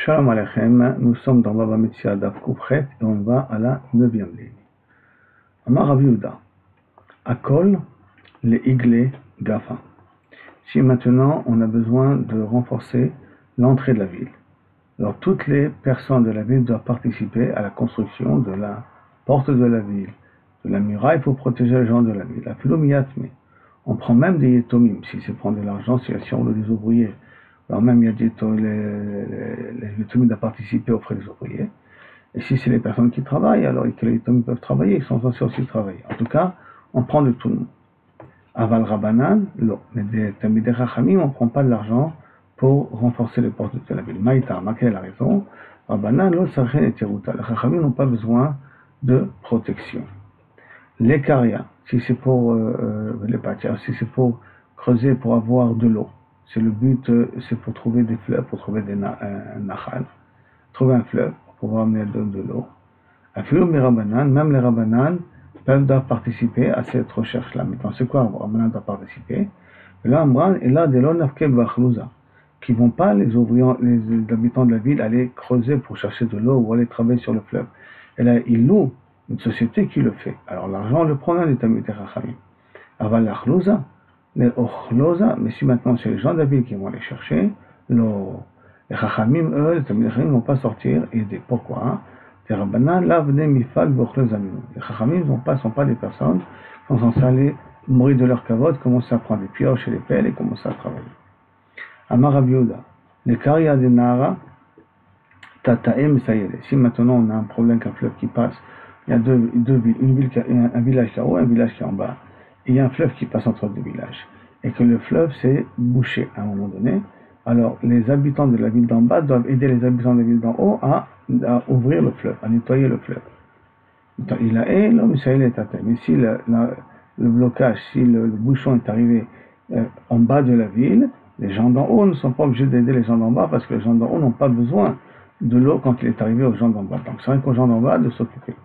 Shalom Aleichem, nous sommes dans Baba Metzia Daf Koufret et on va à la 9e ligne. Amar Rav Yehuda, Akol le Igle Gafa. Si maintenant on a besoin de renforcer l'entrée de la ville, alors toutes les personnes de la ville doivent participer à la construction de la porte de la ville, de la muraille pour protéger les gens de la ville. La philomiyatme, on prend même des yetomim, si c'est prendre de l'argent, si on veut des ouvriers. Alors même il y a les yetomim doivent participer aux frais des ouvriers. Et si c'est les personnes qui travaillent, alors que les yetomim peuvent travailler, ils sont censés aussi travailler. En tout cas, on prend de tout le monde. Aval Rabanan, mais des Talmidei Chachamim, on ne prend pas de l'argent pour renforcer les portes de la ville. Maïtar, quelle est la raison? Rabanan, l'autre Sarchen et Teruta. Les Chachamim n'ont pas besoin de protection. Les Karia, si c'est pour les pâtières, si c'est pour creuser, pour avoir de l'eau, c'est le but, c'est pour trouver des fleuves, pour trouver des nachal, trouver un fleuve pour pouvoir amener de l'eau. Afilou mi Rabanan, même les Rabanan doivent participer à cette recherche-là. Maintenant, c'est quoi Rabanan doit participer? Et là, de l'onafke b'achlouza, qui vont pas, les ouvriers, les habitants de la ville, aller creuser pour chercher de l'eau ou aller travailler sur le fleuve. Et là, ils louent une société qui le fait. Alors l'argent, on le prend dans les Talmidei Chachamim. Aval l'achlouza, les ochlouza, mais si maintenant c'est les gens de la ville qui vont aller chercher, les Chachamim, eux, les Talmidei Chachamim ne vont pas sortir aider. Pourquoi? Les Rabbanan, là, venaient mifal b'ochleuza minu. Les Chachamim ne sont pas des personnes qui sont censées aller mourir de leur kavod, commencer à prendre des pioches et des pelles et commencer à travailler. Amar Rav Yehuda, les Karia de Nahara, Tataem Sayede. Si maintenant on a un problème qu'un fleuve qui passe, il y a deux villes, un village qui est en haut et un village qui est en bas, et il y a un fleuve qui passe entre deux villages, et que le fleuve s'est bouché à un moment donné, alors les habitants de la ville d'en bas doivent aider les habitants de la ville d'en haut à ouvrir le fleuve, à nettoyer le fleuve. Il a l'homme Sayede Tataem. Mais si le blocage, si le bouchon est arrivé en bas de la ville, les gens d'en haut ne sont pas obligés d'aider les gens d'en bas parce que les gens d'en haut n'ont pas besoin de l'eau quand il est arrivé aux gens d'en bas. Donc c'est rien qu'aux gens d'en bas de s'occuper.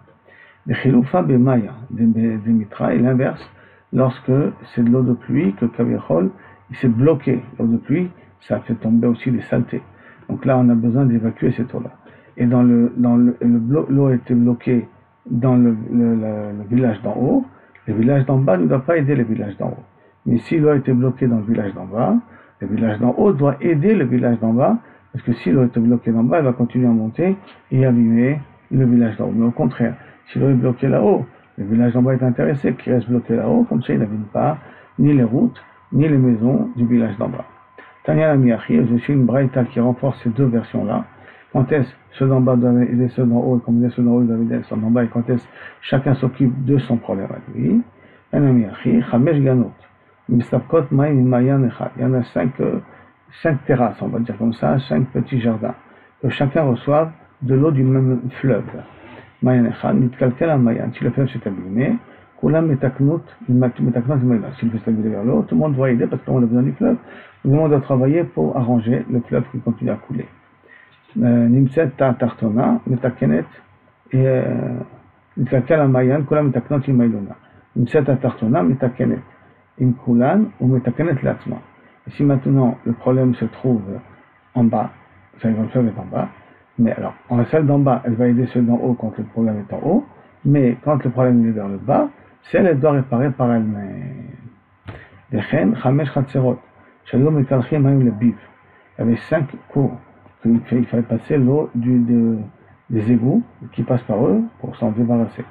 Les chiloufa bemaya, des mitra, et l'inverse, lorsque c'est de l'eau de pluie que Kavichol, il s'est bloqué. L'eau de pluie, ça fait tomber aussi des saletés. Donc là, on a besoin d'évacuer cette eau-là. Et l'eau a été bloquée dans le village d'en haut. Les villages d'en bas ne doivent pas aider les villages d'en haut. Mais si l'eau a été bloquée dans le village d'en bas, le village d'en haut doit aider le village d'en bas, parce que si l'eau est bloquée d'en bas, elle va continuer à monter et abîmer le village d'en haut. Mais au contraire, si l'eau est bloquée là-haut, le village d'en bas est intéressé qu'il reste bloqué là-haut, comme ça il n'abîme pas ni les routes, ni les maisons du village d'en bas. Tanya Amiachi, je suis une braïta qui renforce ces deux versions-là. Quand est-ce ceux d'en bas doivent aider ceux d'en haut, et comme ceux d'en haut doivent aider ceux d'en bas, et quand est-ce chacun s'occupe de son problème à lui. Amiachi, Chamesh Ganot. Il y en a 5 terrasses, on va dire comme ça, 5 petits jardins, que chacun reçoive de l'eau du même fleuve. Si le fleuve s'est abîmé, si le fleuve s'est abîmé vers l'eau, tout le monde doit aider parce qu'on a besoin du fleuve. Tout le monde doit travailler pour arranger le fleuve qui continue à couler. Nimset tartona, metakenet, et nitkalkel amayan, kula metaknot imaylona. Nimset tartona, metakenet. In kulan ou metakenet latma. Et si maintenant le problème se trouve en bas, ça le fleuve est en bas, mais alors celle d'en bas, elle va aider celle d'en haut quand le problème est en haut, mais quand le problème est vers le bas, celle elle doit réparer par elle-même. Dechen chamesh chatzerot, shalom mekalchim haim le biv. Il y avait 5 cours qu'il fallait passer l'eau des égouts qui passent par eux pour s'en débarrasser.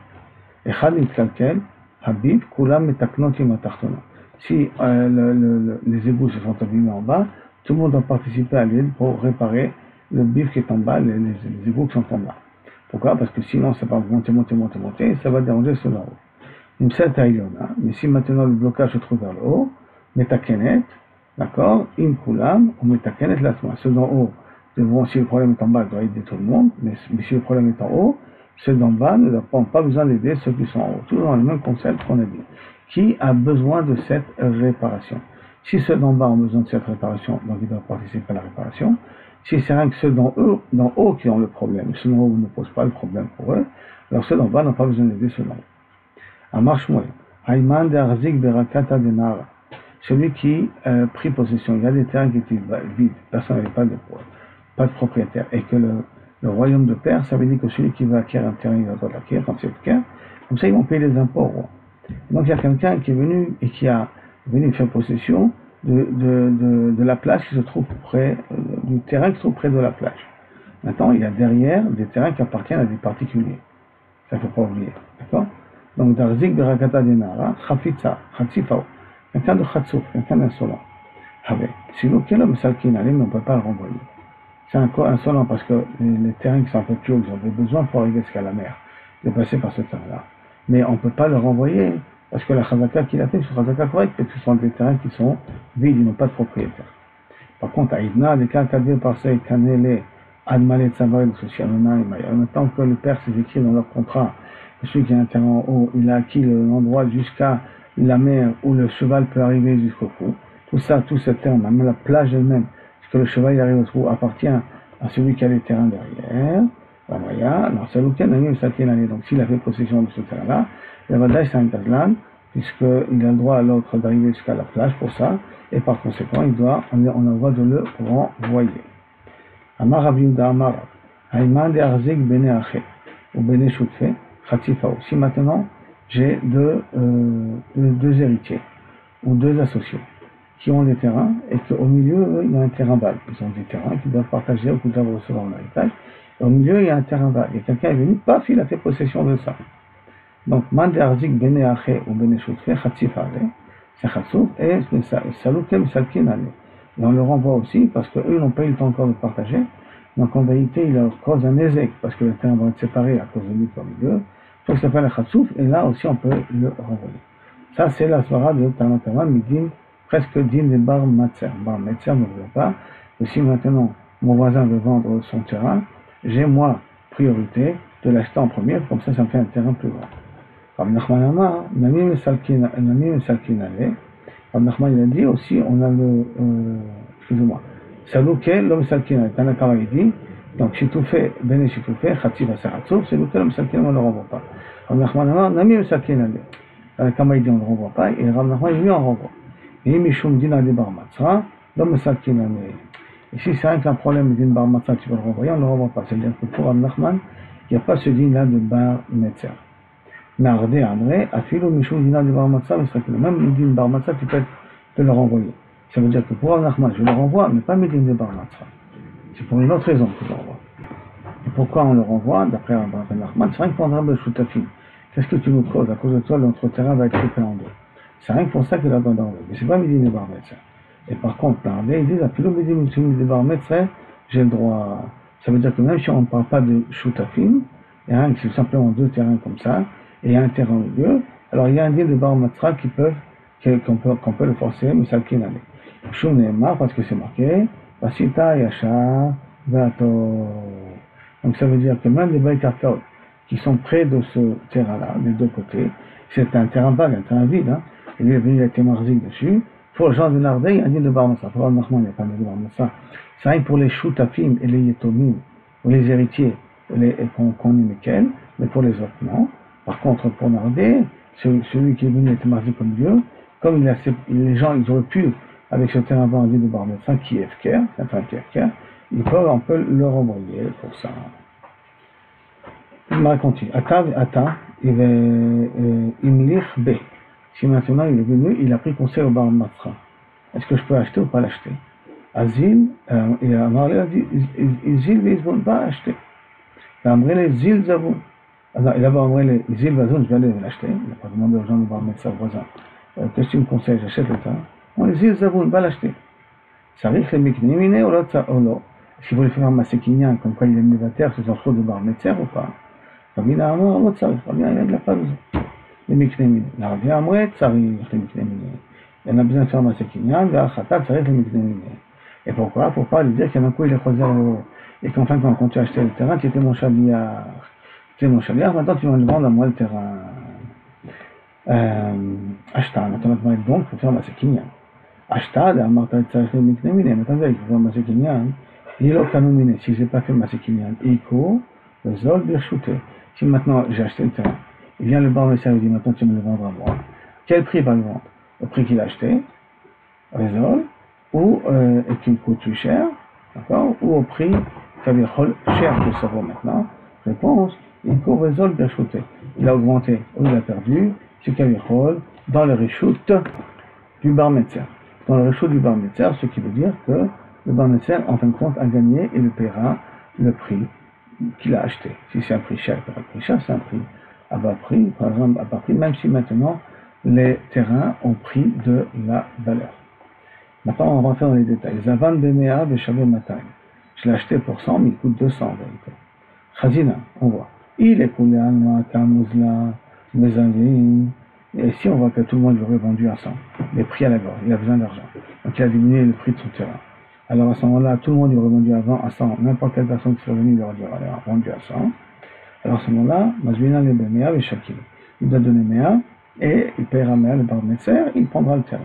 Echad mitkalkel habib kulam metaknot im atartona. Si les égouts se sont abîmés en bas, tout le monde doit participer à l'aide pour réparer le bif qui est en bas, les égouts qui sont en bas. Pourquoi? Parce que sinon ça va monter, et ça va déranger ceux d'en haut. Mais si maintenant le blocage se trouve vers le haut, metakenet, d'accord, im kulam, ou metakenet latma. Ceux d'en haut, si le problème est en bas, ils doivent aider tout le monde, mais si le problème est en haut, ceux d'en bas n'ont pas besoin d'aider ceux qui sont en haut. Toujours dans le même concept qu'on a dit. Qui a besoin de cette réparation? Si ceux d'en bas ont besoin de cette réparation, donc ils doivent participer à la réparation. Si c'est rien que ceux d'en haut qui ont le problème, ceux d'en haut ne posent pas le problème pour eux, alors ceux d'en bas n'ont pas besoin d'aider ceux d'en haut. Amar Shmuel, Hayman de Arzik Berakata de Nara, celui qui prit possession, il y a des terrains qui étaient vides, personne n'avait pas de poids. pas de propriétaire, et que le royaume de Perse, ça veut dire que celui qui veut acquérir un terrain, il a le droit de l'acquérir quand c'est le cas. Comme ça, ils vont payer les impôts au roi. Donc il y a quelqu'un qui est venu et qui a venu faire possession de la plage qui se trouve près, du terrain qui se trouve près de la plage. Maintenant, il y a derrière des terrains qui appartiennent à des particuliers. Ça ne faut pas oublier. D'accord? Donc, Darzik Berakata Denara, Khafitsa, Khatsifao. Quelqu'un de Khatsouf, quelqu'un d'insolent. Si lequel homme salkin allait, mais on ne peut pas le renvoyer. C'est encore insolent parce que les terrains qui sont un peu plus hauts, ils ont besoin pour arriver jusqu'à la mer, de passer par ce terrain-là. Mais on ne peut pas le renvoyer parce que la Khazaka qu'il a fait, c'est une Khazaka correcte, parce que ce sont des terrains qui sont vides, ils n'ont pas de propriétaire. Par contre, à Idna, des cas cadrés par ces Kanele, Admalet Savari, maintenant que les Perses écrivent dans leur contrat, que celui qui a un terrain en haut, il a acquis l'endroit jusqu'à la mer où le cheval peut arriver jusqu'au cou. Tout ça, tout ce terrain, même la plage elle-même, parce que le cheval il arrive au trou, appartient à celui qui a les terrains derrière. La Maya, alors c'est lequel n'a ça qui est l'année. Donc s'il a fait possession de ce terrain-là, le Vadaï c'est un Kazlan, puisqu'il a le droit à l'autre d'arriver jusqu'à la plage pour ça, et par conséquent, on a le droit de le renvoyer. Amar Rabiuda Amar, Haïman de Arzik Bene Ache, ou Bene Choutfe, Khatifao. Si maintenant j'ai deux héritiers, ou deux associés, qui ont des terrains, et qu'au milieu, il y a un terrain vague. Ils ont des terrains qui doivent partager ou qui doivent recevoir un héritage. Au milieu, il y a un terrain vague. Et quelqu'un est venu, paf, il a fait possession de ça. Donc, Mande Arzik Bene Ache ou Bene Choutfe, Khatifale, c'est Khatsouf, et Saloukem Salkinale. Et on le renvoie aussi, parce qu'eux n'ont pas eu le temps encore de partager. Donc, en vérité, il leur cause un ézec, parce que le terrain va être séparé à cause de lui au milieu. Donc, ça s'appelle le Khatsouf, et là aussi, on peut le renvoyer. Ça, c'est la svara de Tanakama, Midin, presque din de Bar Matzer. Bar Matzer ne veut pas. Et si maintenant mon voisin veut vendre son terrain, j'ai moi priorité de l'acheter en premier, comme ça me fait un terrain plus grand. Rav Nachman Amar, Nami Mesalkin Ale. Rav Nachman il a dit aussi, on a excusez-moi, Salouké, l'homme Salkin Ale. Tanakama il dit, donc Chitoufé, Bene Chitoufé, Khatsif Asaratsou, c'est lequel l'homme Salkin on ne le renvoie pas. Rav Nachman Amar, Nami Mesalkin Ale. Tanakama il dit, on ne le renvoie pas, et Rav Nachman il dit, on renvoie. Et Mishum Dina de Bar Matzra, l'homme Salkin Ale. Et si c'est un problème de Bar Matzra, tu peux le renvoyer, on ne le renvoie pas. C'est-à-dire que pour Rav Nachman, il n'y a pas ce din-là de Bar Metzer. Narde Amre, Afilo Mishum Dina de Bar Matzra, même le din Bar Matzra, tu peux le renvoyer. Ça veut dire que pour Rav Nachman, je le renvoie, mais pas mes din de Bar Matzra. C'est pour une autre raison que je le renvoie. Et pourquoi on le renvoie, d'après Rav Nachman, c'est rien que pour un Rabbe Shoutafim. Qu'est-ce que tu nous causes? À cause de toi, notre terrain va être coupé en deux. C'est rien que pour ça qu'il a donné d'enlever. Mais c'est pas Médine de Bar Metzra. Et par contre, ils disent, à Philo Médine de Bar Metzra, j'ai le droit. Ça veut dire que même si on ne parle pas de Shoutafim, il y a c'est simplement deux terrains comme ça, et il y a un terrain au milieu, alors il y a un deal de Bar Metzra qu'on peut le forcer, mais ça le kinale. Choum Neymar, parce que c'est marqué, Vasita Yachar Vato. Donc ça veut dire que même les Baï Karkaot, qui sont près de ce terrain-là, des deux côtés, c'est un terrain vague, un terrain vide, hein. Et lui est venu, il a été marzik dessus. Pour le genre de Nardé, il y a un deal de Bar Metzra. Pour Rav Nachman, il n'y a pas de Bar Metzra. C'est rien pour les Shoutafim et les Yetomim, ou les héritiers, qu'on y met mais pour les autres, non. Par contre, pour Nardé, celui qui est venu était marzik comme Dieu, comme les gens, ils auraient pu, avec ce terrain vague, un deal de Bar Metzra, qui est FKR, c'est un terrain qui est FKR, on peut le renvoyer pour ça. Il m'a continue. Ata, il est Imlich B. Si maintenant il est venu, il a pris conseil au Bar Metzra. Est-ce que je peux acheter ou pas l'acheter? Azil, il a dit, Zil Vizbon, pas acheter. Il a dit, Zil Zavoun. Alors, il a dit, Zil Vazon, je vais aller l'acheter. Il n'a pas demandé aux gens de Bar Metzra, aux voisins. Qu'est-ce que tu me conseilles? J'achète le terrain. On dit, Zil Zavoun, pas l'acheter. Ça risque les miknéminé ou l'autre, ou l'autre. Est-ce qu'il voulait faire un masséquinien, comme quoi il est névataire, ce sont trop de Bar Metzra ou pas? Évidemment, l'autre, ça risque bien, il n'a pas besoin. Les miknéminé. La revient à moi, ça risque les miknéminé. Il y en a besoin de faire masséquinien, la khatat, ça risque les miknéminé. Et pourquoi? Pour pas lui dire qu'il y en a un coup, il est croisé et qu'enfin, quand tu as acheté le terrain, tu étais mon chaliard. Maintenant tu vas me vendre à moi le terrain. Ashta, maintenant donc, il faut faire masséquinien. Ashta, la marta, ça risque les miknéminé. Maintenant, il faut faire masséquinien. Il est au canominé. Si je n'ai pas fait masséquinien, Iko, le Zol, Birchouté. Si maintenant j'ai acheté le terrain, il vient le Bar Metzra et dit maintenant tu me le vendras à moi. Quel prix va le vendre? Le prix qu'il a acheté, Zol, ou qui coûte plus cher, d'accord, ou au prix Kavichol cher que ça vaut maintenant. Réponse, il court Zol Bershouté. Il a augmenté ou il a perdu, c'est Kavichol dans le reshoot du bar Metzer. Dans le reshoot du bar Metzer, ce qui veut dire que le bar Metzer, en fin de compte, a gagné et le paiera le prix qu'il a acheté. Si c'est un prix cher, il paiera le prix cher, c'est un prix à bas prix, par exemple à bas prix, même si maintenant les terrains ont pris de la valeur. Maintenant, on va rentrer dans les détails. Zavan Bemea Veshavé Matai. Je l'ai acheté pour 100, mais il coûte 200 en vérité. Khazina, on voit. Il est coulé Alma, Kamuzla, Mezavin. Et ici, on voit que tout le monde l'aurait vendu à 100. Les prix à la gorge, il a besoin d'argent. Donc, il a diminué le prix de son terrain. Alors, à ce moment-là, tout le monde l'aurait vendu avant à 100. N'importe quelle personne qui serait venue, il aurait dit, voilà, vendu à 100. Alors, à ce moment-là, Mazvina le Bemea Veshakim. Il doit donner Mea et il paiera Mea le bar Metzer, il prendra le terrain.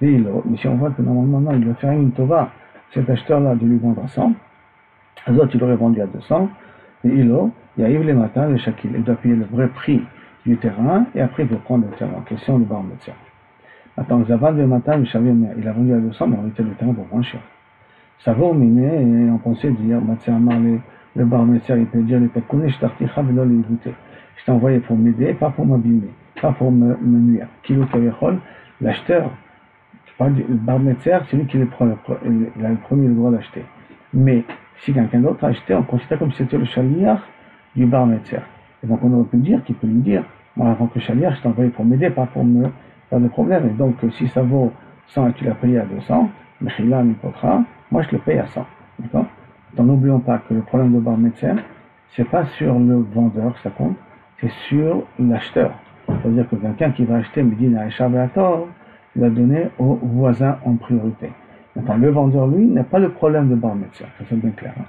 Mais si on voit que normalement, non, il doit faire une tova, cet acheteur-là, de lui vendre à 100, les autres, il aurait vendu à 200, et il y a Yves les matins, le Shakil, il doit payer le vrai prix du terrain, et après, il peut prendre le terrain en question, le bar Metzer. Attends, Zavan le matin, il a vendu à 200, mais en réalité, le terrain pour moins cher. Ça vaut miné, et on pensait dire, le bar Metzer, il peut dire, je t'ai envoyé pour m'aider, pas pour m'abîmer, pas pour me nuire. Kilo Kavechol, l'acheteur, le bar Metzer, c'est lui qui il a le premier le droit d'acheter. Mais si quelqu'un d'autre a acheté, on considère comme si c'était le chaliar du bar Metzer. Et donc on aurait pu dire qu'il peut lui dire, moi avant que le chaliar, je t'ai envoyé pour m'aider, pas pour me faire de problème. Et donc si ça vaut 100 et tu l'as payé à 200, Mechila Mipotra, moi je le paye à 100. D'accord? Donc n'oublions pas que le problème de bar Metzer, c'est pas sur le vendeur que ça compte, c'est sur l'acheteur. C'est-à-dire que quelqu'un qui va acheter Medina et Shabator, il va donner au voisin en priorité. Maintenant, le vendeur, lui, n'a pas le problème de bar Metzer, ça c'est bien clair. Hein.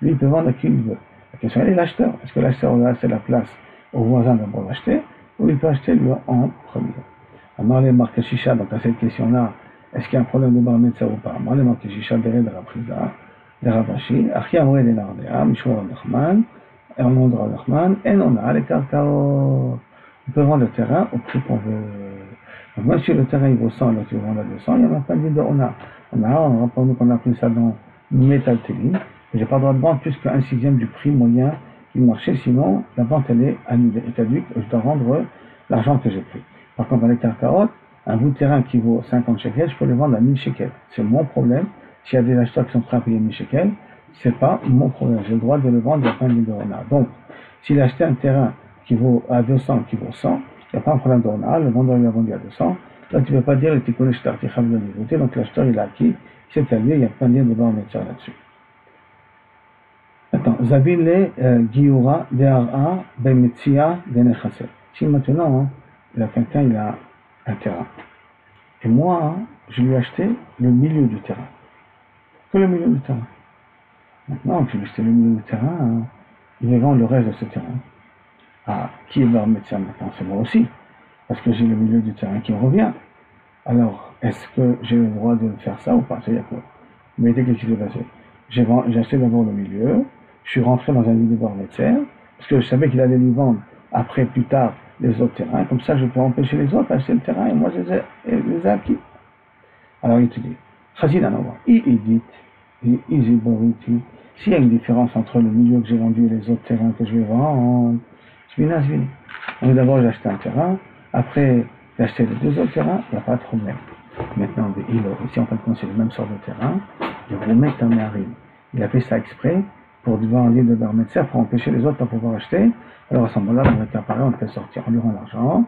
Lui, il peut vendre à qui il veut. La question est l'acheteur. Est-ce que l'acheteur va laisser la place au voisin d'abord d'acheter, ou il peut acheter lui en premier? Amarle marque Shisha, donc à cette question-là, est-ce qu'il y a un problème de bar Metzer ou pas? Amarle marque Shisha, Beret de Rapriza, de Ravashi, Achia Amre de Nardea, Mishwar Nachman, et on nom de Nachman, et on a les carcaos. On peut vendre le terrain au prix qu'on veut. Donc même si le terrain il vaut 100 et l'autre il vend à 200, il n'y a même pas de de Ona. On rappelle nous qu'on a pris ça dans Metal Télim. Je n'ai pas le droit de vendre plus qu'un sixième du prix moyen du marché, sinon la vente elle est annulée et caduque et je dois rendre l'argent que j'ai pris. Par contre, dans les carcarottes, un bout de terrain qui vaut 50 shekels, je peux le vendre à 1000 shekels. C'est mon problème. S'il y a des acheteurs qui sont prêts à payer 1000 shekels, c'est pas mon problème. J'ai le droit de le vendre à 20 000 $. Donc, s'il a acheté un terrain qui vaut à 200, qui vaut 100, il n'y a pas un problème de renard, le vendeur lui a vendu à 200, là tu ne peux pas dire que tu connais donc l'acheteur il a acquis, c'est à lui, il n'y a pas de débat en matière là-dessus. Attends, Zavile Giura Deara Bemetzia Denechase. Si maintenant, hein, il a quelqu'un, il a un terrain, et moi, hein, je lui ai acheté le milieu du terrain, que le milieu du terrain. Maintenant, je lui ai acheté le milieu du terrain, hein, il va vendre le reste de ce terrain. Ah, qui va remettre ça maintenant? C'est moi aussi, parce que j'ai le milieu du terrain qui me revient. Alors, est-ce que j'ai le droit de faire ça ou pas? C'est-à-dire que, mais qu'est-ce qui s'est passé? J'ai acheté d'abord le milieu, je suis rentré dans un milieu de Metzer, parce que je savais qu'il allait lui vendre après, plus tard, les autres terrains, comme ça je peux empêcher les autres d'acheter le terrain, et moi je les ai acquis. Alors il te dit, Chazina Nova, il dit, s'il y a une différence entre le milieu que j'ai vendu et les autres terrains que je vais vendre, donc d'abord j'ai acheté un terrain, après j'ai acheté les deux autres terrains, il n'y a pas de problème. Maintenant, ici en fin de compte c'est le même sort de terrain, je vous mets un marine. Il a fait ça exprès pour devoir un livre de bar Metzer pour empêcher les autres de pouvoir acheter. Alors à ce moment-là, on récupère, on le fait sortir, on lui rend l'argent,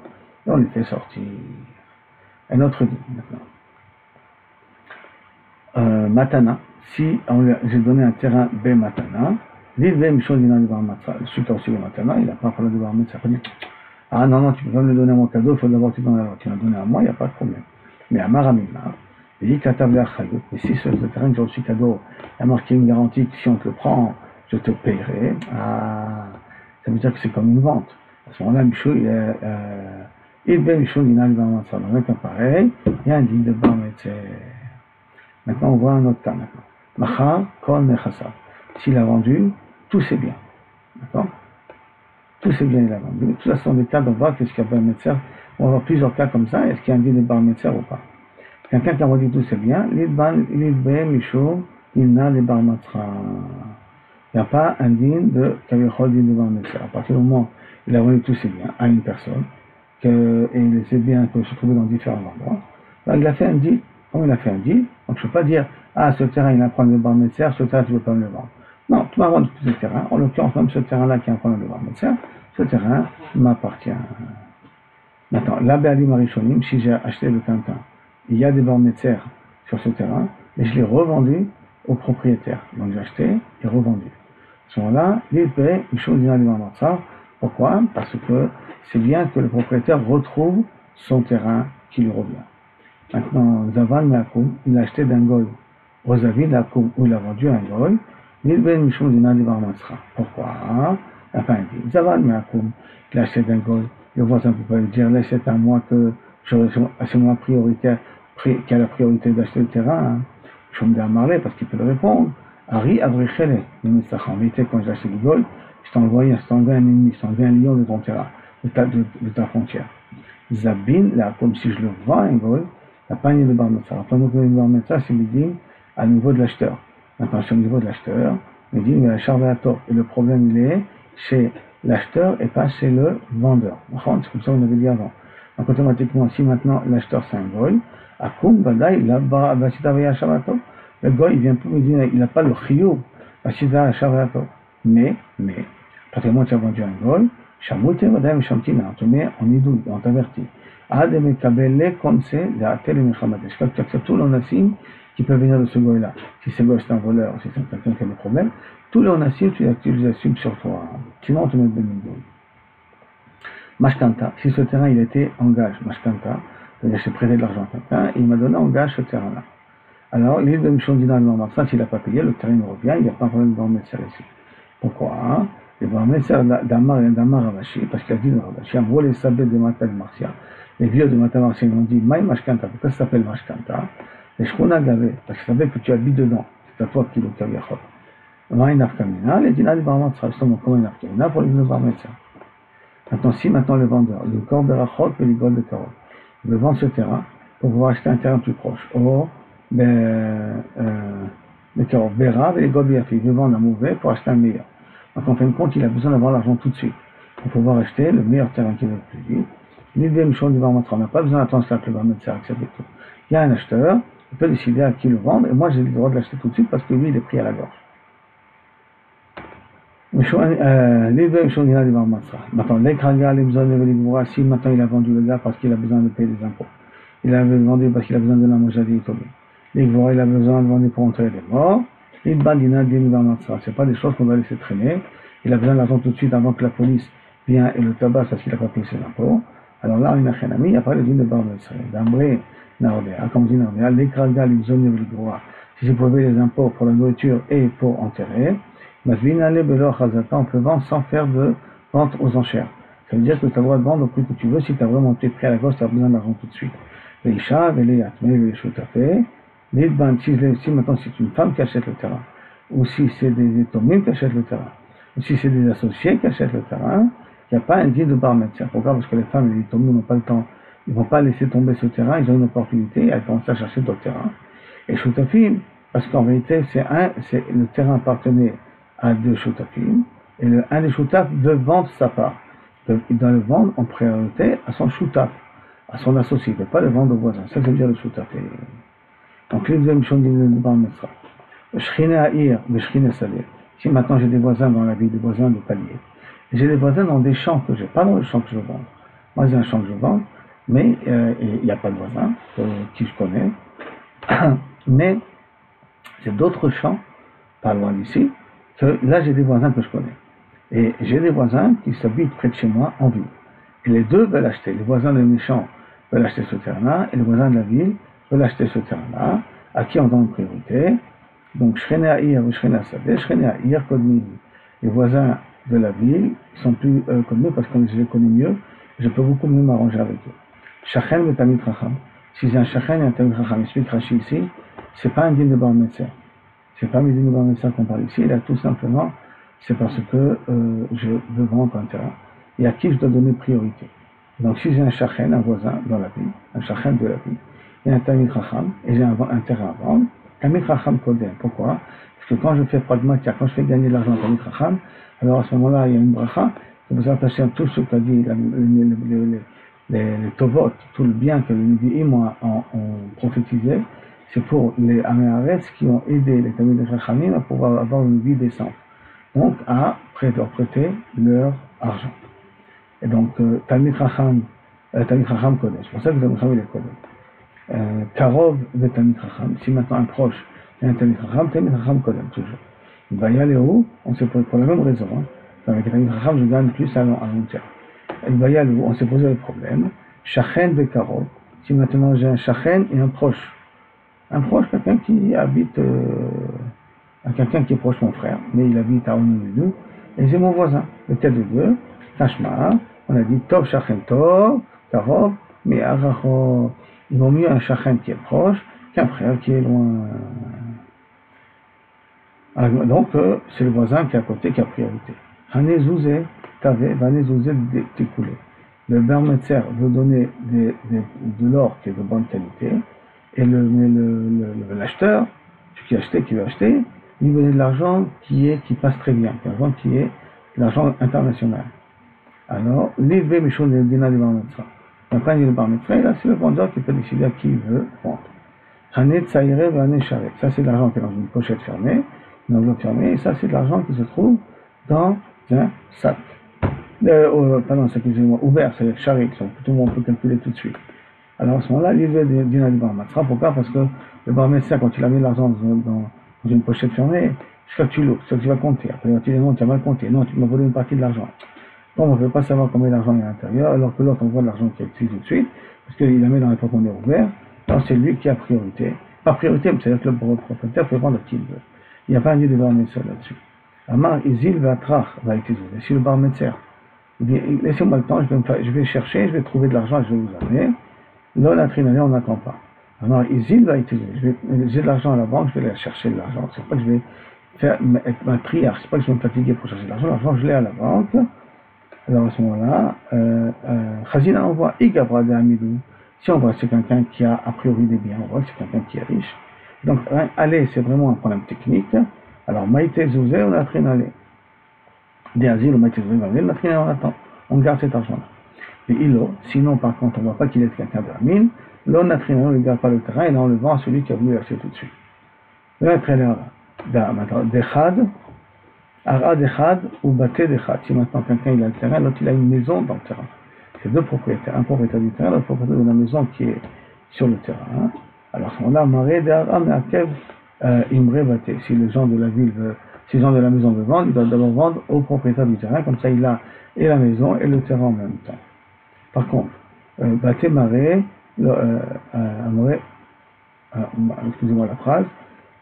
et on lui fait sortir. Un autre dit maintenant. Matana, si j'ai donné un terrain B Matana, celui qui a aussi le Matana, il n'a pas parlé de bar Metzer. Ah non, tu peux pas me le donner à mon cadeau, il faut d'abord que tu donnes tu l'as donné à moi, il n'y a pas de problème. Mais à Maramina, il dit mais si sur le terrain que j'ai reçu cadeau, il y a marqué une garantie que si on te le prend, je te paierai. Ah, ça veut dire que c'est comme une vente. À ce moment-là, il ben Michou, il n'a pas de ça. Avec un pareil, il y a un dit de bar Metzer. Maintenant, on voit un autre cas maintenant. Macha, Kol Nechasa. S'il a vendu, tout c'est bien. D'accord? Tous ces biens il a vendu. Tout ça sont des cas, on voit qu'est-ce qu'il y a bar Metzer. On va voir plusieurs cas comme ça. Est-ce qu'il y a un dit de bar Metzer ou pas? Quelqu'un qui a vendu tous ses biens, il ben Michou, Dina de Bar Mitzvah. Il n'y a pas un din de Kavichol din de Bar Mitzvah. À partir du moment où il a vendu tous ses biens à une personne, et ses biens peuvent se trouver dans différents endroits, ben, il a fait un deal. Comme il a fait un deal, donc je ne peux pas dire, ah, ce terrain, il a un problème de Bar Mitzvah, ce terrain, tu ne veux pas me le vendre. Non, tu m'as vendu tous ces terrains. En l'occurrence, même ce terrain-là qui a un problème de Bar Mitzvah, ce terrain m'appartient. Maintenant, la Béalim Arishonim, si j'ai acheté le quintin, il y a des Bar Mitzvah sur ce terrain, mais je l'ai revendu au propriétaire. Donc j'ai acheté et revendu. À ce moment-là, il paie une chose dina de Bar Mitzvah. Pourquoi? Parce que c'est bien que le propriétaire retrouve son terrain qui lui revient. Maintenant, Zavan Meakoum, il a acheté d'un goy au Zavid Akoum, où il a vendu un goy, il paie une chose dina de Bar Mitzvah. Pourquoi? Il n'a pas dit. Zavan Meakoum, il a acheté d'un goy, le voisin ne peut pas lui dire, laisse c'est à moi que c'est moi prioritaire, qui a la priorité d'acheter le terrain. Je me dis à Marley parce qu'il peut le répondre. Ari Avrichele, le Messach, en vérité, quand j'ai acheté le goy, je t'ai envoyé un ennemi, je t'ai envoyé un lion de ton terrain, de ta frontière. Zabin, là, comme si je le vends un goy, la panier de Bar Mitzvah. Rappelons que le Bar Mitzvah, c'est dit à niveau de l'acheteur. Maintenant, c'est au niveau de l'acheteur, il dit, mais la charvato. Et le problème, il est chez l'acheteur et pas chez le vendeur. C'est comme ça qu'on avait dit avant. Donc, automatiquement, si maintenant l'acheteur c'est un goy, Akoum, Badaï, là-bas, Basitavaya Shavato, le goy, il vient pour me dire, il n'a pas le chiyuv, Basitavaya Shavato. Mais, pratiquement, tu as vendu un goy, Shamoute, Badaï, Shamtina, on te met en idouille, on t'avertit. Ademe Kabele, Konse, Leatel et Mechamadesh. Quand tu acceptes tout l'onassim qui peut venir de ce goy-là, si ce goy c'est un voleur, si c'est quelqu'un qui a des problèmes, tous les onassim, tu les assumes sur toi. Sinon, on te met de l'idouille. Mashkanta, si ce terrain il était en gage, Mashkanta, c'est-à-dire j'ai prêté de l'argent à quelqu'un et il m'a donné en gage ce terrain-là. Alors, l'île de Mishondina le s'il n'a pas payé, le terrain il revient, il n'y a pas un problème de Barmetser ici. Pourquoi? Le Barmetser d'Amar et d'Amar Ravashi, parce qu'il a dit le Ravashi, en gros les sabbés de Matal Marcia, les vieux de Matal Marcia ils ont dit, Maï Mashkanta, pourquoi ça s'appelle Mashkanta? Les Shkuna Gavé, parce qu'ils savaient que tu habites dedans, c'est à toi qui le Kaviachol. Maï Nafkamina, les Dina de Barmetser, justement, comment Nafkamina pour l'île de Barmetser. Maintenant, le vendeur, le corps de Rachot et l'igol de Karol, il veut vendre ce terrain pour pouvoir acheter un terrain plus proche. Or, le Karol, Berav et l'igol de Yafi, il veut vendre un mauvais pour acheter un meilleur. Donc, en fin de compte, il a besoin d'avoir l'argent tout de suite pour pouvoir acheter le meilleur terrain qu'il veut plus vite. L'idée, Michon du Barmatra, on n'a pas besoin d'attendre cela que le Barmatra accepte tout. Il y a un acheteur, il peut décider à qui le vendre, et moi j'ai le droit de l'acheter tout de suite parce que lui, il est pris à la gorge. Maintenant, si maintenant il a vendu le gars parce qu'il a besoin de payer des impôts, il a vendu parce qu'il a besoin de la manger Tomé, il a besoin de vendre pour entrer les morts, c'est pas des choses qu'on doit laisser traîner, il a besoin de l'argent tout de suite avant que la police vienne et le tabasse parce qu'il n'a pas payé ses impôts. Alors là, il n'y a pas de din de Bar Mitzvah. D'Ambré, Narodéa, comme dit Narodéa, les Kraga, les zones de l'Igroa, si c'est pour payer les impôts pour la nourriture et pour enterrer, on peut vendre sans faire de vente aux enchères. Ça veut dire que tu as le droit de vendre au prix que tu veux si tu as vraiment été pris à la gorge, tu as besoin d'argent tout de suite. Les Isha, les Yatme, les Choutafé, les si maintenant c'est une femme qui achète le terrain, ou si c'est des étomim qui achètent le terrain, ou si c'est des associés qui achètent le terrain, il n'y a pas un dit de Bar Mitzvah. Pourquoi? Parce que les femmes et les étomim n'ont pas le temps, ils ne vont pas laisser tomber ce terrain, ils ont une opportunité, elles commencent à chercher d'autres terrains. Et Choutafim, parce qu'en vérité, le terrain appartenait à deux choutafim, et un des choutafs veut vendre sa part. Il doit le vendre en priorité à son choutaf, à son associé, il ne peut pas le vendre au voisin. Ça veut dire le choutaf. Donc, les deuxième chose de Bar Mitzvah. Shchine Ha'ir, le Shchine Salir. Si maintenant j'ai des voisins dans la ville, des voisins de palier, j'ai des voisins dans des champs que j'ai, pas dans le champ que je vends. Moi, j'ai un champ que je vends, mais il n'y a pas de voisins qui je connais. Mais j'ai d'autres champs, pas loin d'ici, là, j'ai des voisins que je connais. Et j'ai des voisins qui s'habitent près de chez moi en ville. Et les deux veulent acheter. Les voisins de mes champs veulent acheter ce terrain-là, et les voisins de la ville veulent acheter ce terrain-là, à qui on donne priorité. Donc, Shchene Ha'ir ou Shchene Sadeh, Shchene Ha'ir, Kodmi. Les voisins de la ville, ils sont plus connus parce que je les connais mieux, je peux beaucoup mieux m'arranger avec eux. Shachen et Tamid Racham. Si c'est un Shachen et un Tamid Racham, explique Rashi ici, c'est pas un din de Bar Mitzvah. C'est pas mes din de Bar Mitzvah qu'on parle ici, là, tout simplement, c'est parce que je veux vendre un terrain et à qui je dois donner priorité. Donc, si j'ai un Shachen, un voisin dans la ville, un Shachen de la ville, et un Tamid Racham, et j'ai un terrain à vendre, Tamid Chacham Kodem. Pourquoi? Parce que quand je fais pragmatia, quand je fais gagner de l'argent à Tamid Chacham, alors à ce moment-là, il y a une bracha, c'est pour ça que tout ce qu'a dit les tovot, tout le bien que les Nevi'im ont prophétisé, c'est pour les Améharetz qui ont aidé les Tamid Chachamim à pouvoir avoir une vie décente. Donc, à leur prêter leur argent. Et donc, Tamid Chacham Kodem. C'est pour ça que Tamid Chacham il est Kodem. Karov de Tamid Chacham. Si maintenant un proche est un Tamid Chacham Kodem, toujours. Il va y aller où? On sait pour la même raison. Hein. Avec Tamid Chacham, je gagne plus à long terme. Il va y aller où? On s'est posé le problème. Shachen de Karov. Si maintenant j'ai un Shachen et un proche. Un proche, quelqu'un qui habite, quelqu'un qui est proche de mon frère, mais il habite à Onimidou, et c'est mon voisin, lequel de deux, Tashma, on a dit Tov Shachen Tov, Karov, mais Aracho, il vaut mieux un Shachen qui est proche qu'un frère qui est loin. Alors, donc, c'est le voisin qui est à côté qui a priorité. Hanezouze, Tave, Vanezouze, Tekoulé. Le Bar Metzer veut donner de l'or qui est de bonne qualité, et l'acheteur, celui qui veut acheter, il veut de l'argent qui passe très bien, l'argent qui est de l'argent international. Alors, l'Ivé Michon de Dina de Bar Metzra. Donc, quand il y a le Bar Metzra, là, c'est le vendeur qui peut décider à qui il veut vendre. Hanet Tsaïre va Hanet Charet. Ça, c'est de l'argent qui est dans une pochette fermée, une enveloppe fermée, et ça, c'est de l'argent qui se trouve dans un sac. Pardon, sac, excusez-moi, ouvert, c'est-à-dire charré, que tout le monde peut calculer tout de suite. Alors à ce moment-là, l'Ivé de Dina de Bar Metzra. Pourquoi? Parce que le Bar Metzra, quand il a mis l'argent dans une pochette fermée, jusqu'à que tu l'ouvres, jusqu'à que tu vas compter. Après, tu dis non, tu as mal compté, non, tu m'as volé une partie de l'argent. Bon, on ne peut pas savoir combien d'argent il y a à l'intérieur, alors que l'autre, on voit de l'argent qui est utilisé tout de suite, parce qu'il la met dans les porte-monnaie ouverts, alors c'est lui qui a priorité. Pas priorité, mais c'est-à-dire que le propriétaire peut vendre ce qu'il veut. Il n'y a pas un lieu de Bar Metzra là-dessus. Amar Izil va Trach va être utilisé. Si le Bar Metzra dit laissez-moi le temps, je vais chercher, je vais trouver de l'argent, je vais vous amener. Là, la trinale, on n'attend pas. Alors, Izil va utiliser. J'ai de l'argent à la banque, je vais aller chercher de l'argent. C'est pas que je vais être ma triarche, c'est pas que je vais me fatiguer pour chercher de l'argent. L'argent, je l'ai à la banque. Alors, à ce moment-là, Khazina envoie Igabra de Hamidou. Si on voit que c'est quelqu'un qui a a priori des biens, on voit que c'est quelqu'un qui est riche. Donc, aller, c'est vraiment un problème technique. Alors, Maïté Zouzé, on a trinalé. Des asiles, Maïté Zouzé, on a trinalé, on attend. On garde cet argent-là. Et Ilo, sinon par contre on ne voit pas qu'il est quelqu'un de la mine, là on a traîné, on ne garde pas le terrain et là on le vend à celui qui a voulu l'acheter tout de suite. Là on traîné d'Echad, Ara d'Echad ou Baté d'Echad. Si maintenant quelqu'un il a le terrain, l'autre il a une maison dans le terrain. C'est deux propriétaires, un propriétaire du terrain, l'autre propriétaire de la maison qui est sur le terrain. Alors à ce moment-là, Maré d'Ara, mais Akev, Imre Baté. Si les gens de la ville veulent, si les gens de la maison veulent vendre, ils doivent d'abord vendre au propriétaire du terrain, comme ça il a et la maison et le terrain en même temps. Par contre, Baté Maré, excusez-moi la phrase,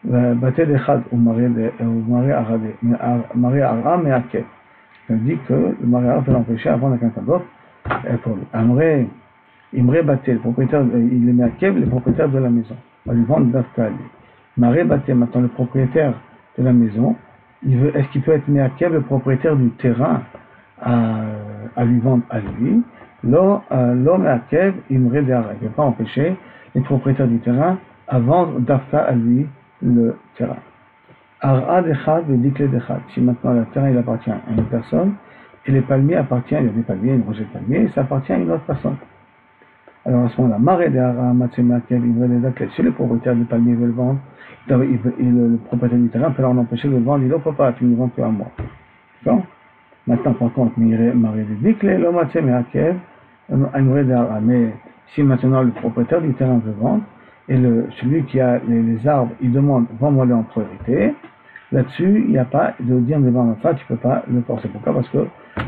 Baté d'Echad ou Maré Ara mais Akev. Ça dit que le Maré Ara peut l'empêcher à vendre à quelqu'un d'autre. Imre Baté, le propriétaire, il les met à Kev, le propriétaire de la maison. On va lui vendre d'Afka. Maré Baté, maintenant le propriétaire de la maison, est-ce qu'il peut être mis à Kev, le propriétaire du terrain, à lui vendre à lui? L'homme à Kev, Imre Dehara. Il ne peut pas empêcher les propriétaires du terrain à vendre d'Afka à lui le terrain. Ara d'Echad et Dikle d'Echad. Si maintenant le terrain il appartient à une personne, et les palmiers appartiennent, il y a des palmiers, une rangée de palmiers, et ça appartient à une autre personne. Alors à ce moment-là, Maré d'Ara, Matsema Kev, Imre Dehara, si le propriétaire du palmier veut le vendre, le propriétaire du terrain peut leur empêcher de le vendre, il ne peut pas, tu ne le vends que à moi. D'accord? Maintenant, par contre, Maré de Dikle, le Matsema Kev, Imre Dehara. Mais si maintenant le propriétaire du terrain veut vendre, et celui qui a les arbres, il demande vends-moi-le en priorité. Là-dessus, il n'y a pas de dire devant ça, tu ne peux pas le forcer. Pourquoi? Parce que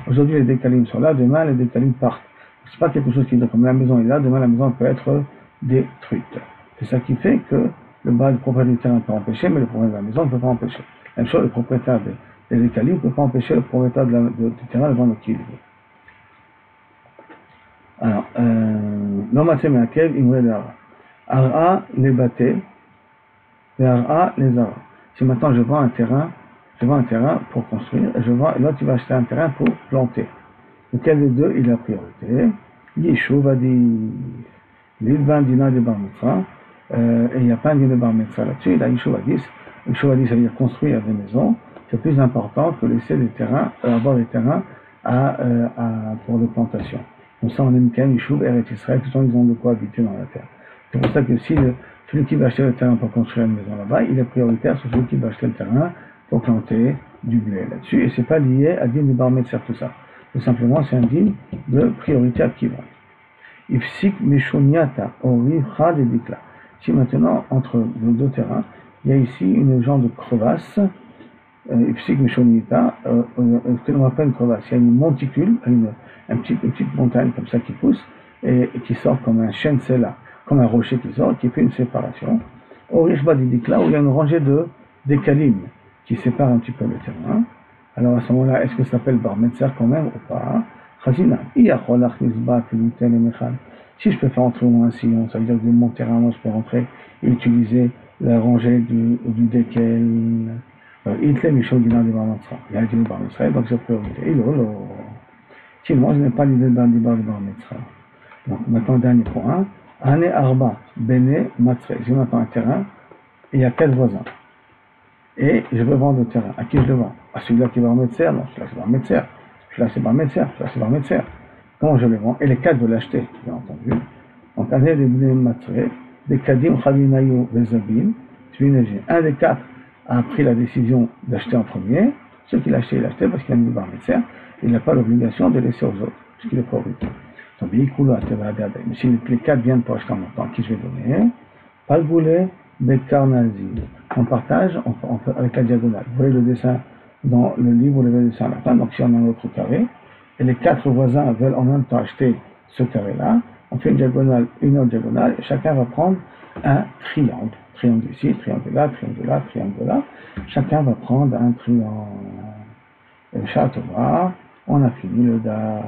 aujourd'hui les décalim sont là, demain les décalim partent. Ce n'est pas quelque chose qui dit comme la maison est là, demain la maison peut être détruite. C'est ça qui fait que le propriétaire du terrain peut empêcher, mais le propriétaire de la maison ne peut pas empêcher. Même chose, le propriétaire des décalim ne peut pas empêcher le propriétaire du terrain de vendre qui il veut. Alors, Lomatsé Meakev, Imre Dehara. Ara les Baté, et Ara les Ara. Si maintenant je vends un terrain pour construire, et l'autre il va acheter un terrain pour planter. Lequel des deux il a priorité? Yeshua va dire, l'Ilvan Dina de Bar Mitzra, et il n'y a pas un din de bar mitzvah là-dessus. La Yishuv Hadis, Yishuv Hadis, ça veut dire construire des maisons, c'est plus important que laisser des terrains, avoir des terrains pour les plantations. Comme ça, on aime qu'un Yishuv, Eretz Israël, tout le temps ils ont de quoi habiter dans la terre. C'est pour ça que si celui qui va acheter le terrain pour construire une maison là-bas, il est prioritaire sur celui qui va acheter le terrain pour planter du blé là-dessus. Et c'est pas lié à din de bar mitzvah, tout ça. Tout simplement, c'est un din de priorité acquérante. Ifsik meshoniata, oriv chad et dikla. Si maintenant, entre les deux terrains, il y a ici une genre de crevasse, Ifsik meshoniata, ce que l'on appelle une crevasse. Il y a une monticule, une petite montagne comme ça qui pousse, et qui sort comme un chêne là, comme un rocher qui sort, qui fait une séparation. Oriv chad et dikla, où il y a une rangée de décalim qui sépare un petit peu le terrain. Alors à ce moment-là, est-ce que ça s'appelle bar mitzvah quand même ou pas? Si je peux faire entrer au moins un sillon, ça veut dire que de mon terrain, moi je peux rentrer et utiliser la rangée du décal. Il y a du bar mitzvah, donc c'est priorité. Sinon, je n'ai pas l'idée d'un bar mitzvah. Donc maintenant, dernier point. Ane arba, bene, matre. J'ai maintenant un terrain et il y a 4 voisins. Et je veux vendre le terrain. À qui je le vends? À celui-là qui va en médecin? Non, celui-là c'est pas un médecin. Celui-là c'est pas un médecin. Celui-là c'est pas un médecin. Comment je le vends? Et les 4 veulent l'acheter, bien entendu. Donc, année de bnei matre, des kadim chavinayu vezabin, un des 4 a pris la décision d'acheter en premier. Ceux qui l'achetaient, il l'achetait parce qu'il a mis par médecin. Il n'a pas l'obligation de laisser aux autres, parce qu'il est priorité. Donc, mais si les 4 viennent pour acheter en même temps, qui je vais donner? Pas le boulet. On partage avec la diagonale. Vous voyez le dessin dans le livre, vous avez le dessin à la fin. Donc si on a un autre carré, et les 4 voisins veulent en même temps acheter ce carré-là, on fait une autre diagonale, et chacun va prendre un triangle. Triangle ici, triangle là, triangle là, triangle là. Chacun va prendre un triangle. Et Shabbat Tov, on a fini le DAF.